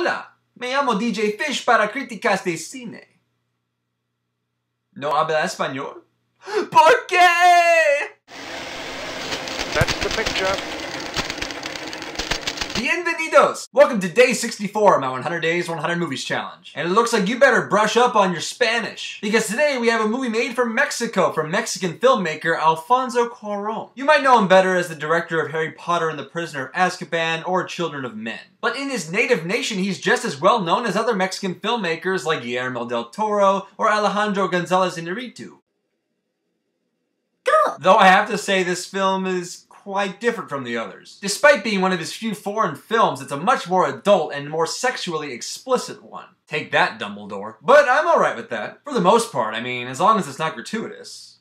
Hola, me llamo DJ Fish para críticas de cine. ¿No habla español? ¿Por qué? That's the picture. Bienvenidos! Welcome to day 64 of my 100 Days, 100 Movies challenge. And it looks like you better brush up on your Spanish, because today we have a movie made from Mexico from Mexican filmmaker Alfonso Cuaron. You might know him better as the director of Harry Potter and the Prisoner of Azkaban or Children of Men. But in his native nation, he's just as well known as other Mexican filmmakers like Guillermo del Toro or Alejandro González Iñárritu. Though I have to say this film is quite different from the others. Despite being one of his few foreign films, it's a much more adult and more sexually explicit one. Take that, Dumbledore. But I'm alright with that. For the most part, I mean, as long as it's not gratuitous.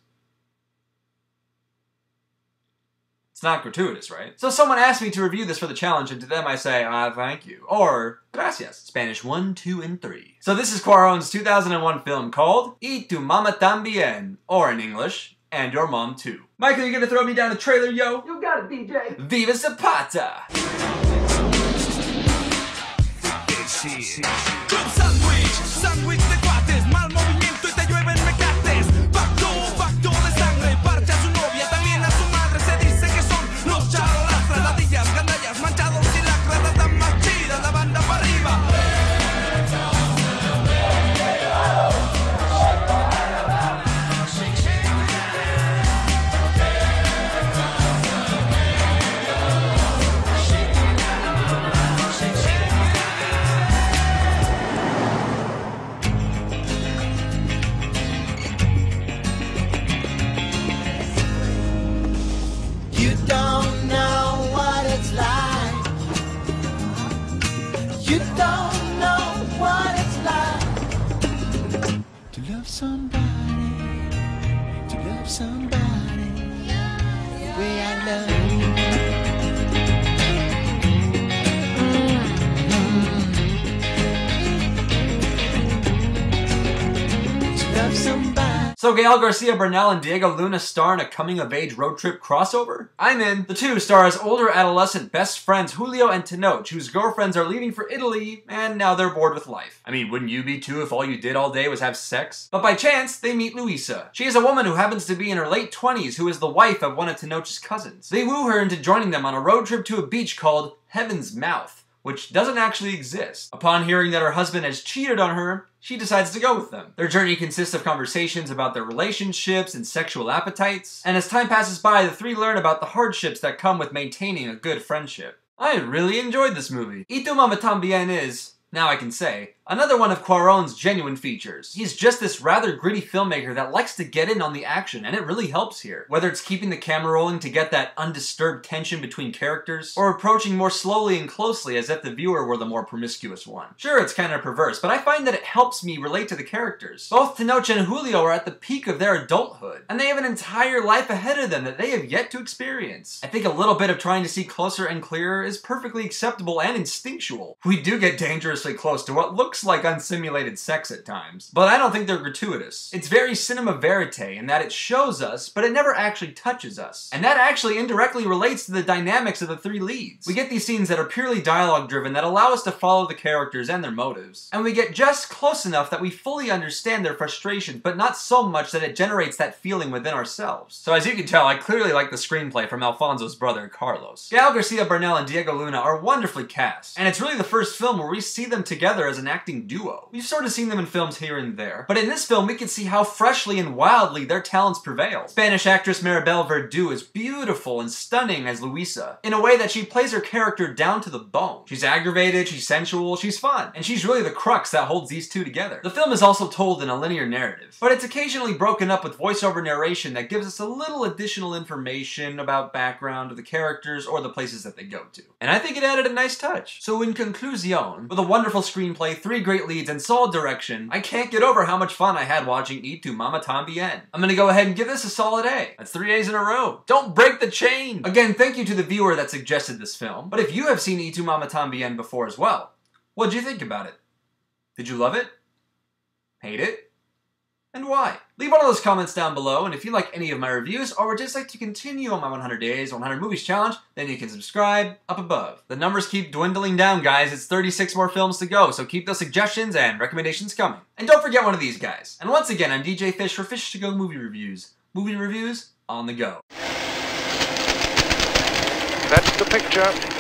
It's not gratuitous, right? So someone asked me to review this for the challenge, and to them I say, thank you. Or, gracias. Spanish 1, 2, and 3. So this is Cuaron's 2001 film called Tu Mama Tambien, or in English, And Your Mom Too. Michael, you gonna throw me down a trailer, yo? You got it, DJ. Viva Zapata! Club Sandwich, sándwich de cuates, mal movimiento y te llueven mecates. Pacto de sangre, parte a su novia, también a su madre. Se dice que son los charolastras, ladillas, gandallas, manchados y lacras, tan más chidas, la banda para arriba. You don't know what it's like. You don't know what it's like to love somebody, the way I love you. To love somebody. So Gael Garcia Bernal and Diego Luna star in a coming-of-age road trip crossover? I'm in. The two star as older adolescent best friends Julio and Tenoch, whose girlfriends are leaving for Italy, and now they're bored with life. I mean, wouldn't you be too if all you did all day was have sex? But by chance, they meet Luisa. She is a woman who happens to be in her late 20s who is the wife of one of Tenoch's cousins. They woo her into joining them on a road trip to a beach called Heaven's Mouth, which doesn't actually exist. Upon hearing that her husband has cheated on her, she decides to go with them. Their journey consists of conversations about their relationships and sexual appetites, and as time passes by, the three learn about the hardships that come with maintaining a good friendship. I really enjoyed this movie. Tu Mama Tambien is, now I can say, another one of Cuaron's genuine features. He's just this rather gritty filmmaker that likes to get in on the action, and it really helps here. Whether it's keeping the camera rolling to get that undisturbed tension between characters, or approaching more slowly and closely as if the viewer were the more promiscuous one. Sure, it's kind of perverse, but I find that it helps me relate to the characters. Both Tenoch and Julio are at the peak of their adulthood, and they have an entire life ahead of them that they have yet to experience. I think a little bit of trying to see closer and clearer is perfectly acceptable and instinctual. We do get dangerously close to what looks like unsimulated sex at times, but I don't think they're gratuitous. It's very cinema verite in that it shows us, but it never actually touches us. And that actually indirectly relates to the dynamics of the three leads. We get these scenes that are purely dialogue driven that allow us to follow the characters and their motives. And we get just close enough that we fully understand their frustrations, but not so much that it generates that feeling within ourselves. So as you can tell, I clearly like the screenplay from Alfonso's brother, Carlos. Gael Garcia Bernal and Diego Luna are wonderfully cast, and it's really the first film where we see them together as an acting duo. We've sort of seen them in films here and there, but in this film we can see how freshly and wildly their talents prevail. Spanish actress Maribel Verdú is beautiful and stunning as Luisa, in a way that she plays her character down to the bone. She's aggravated, she's sensual, she's fun, and she's really the crux that holds these two together. The film is also told in a linear narrative, but it's occasionally broken up with voiceover narration that gives us a little additional information about background of the characters or the places that they go to. And I think it added a nice touch. So in conclusion, with a wonderful screenplay, three great leads, and solid direction, I can't get over how much fun I had watching Tu Mama Tambien. I'm gonna go ahead and give this a solid A. That's 3 A's in a row. Don't break the chain! Again, thank you to the viewer that suggested this film, but if you have seen Tu Mama Tambien before as well, what'd you think about it? Did you love it? Hate it? and why? Leave one of those comments down below, and if you like any of my reviews or would just like to continue on my 100 Days, 100 Movies challenge, then you can subscribe up above. The numbers keep dwindling down, guys. It's 36 more films to go, so keep those suggestions and recommendations coming. And don't forget one of these guys. And once again, I'm DJ Fish for Fish to Go Movie Reviews. Movie reviews on the go. That's the picture.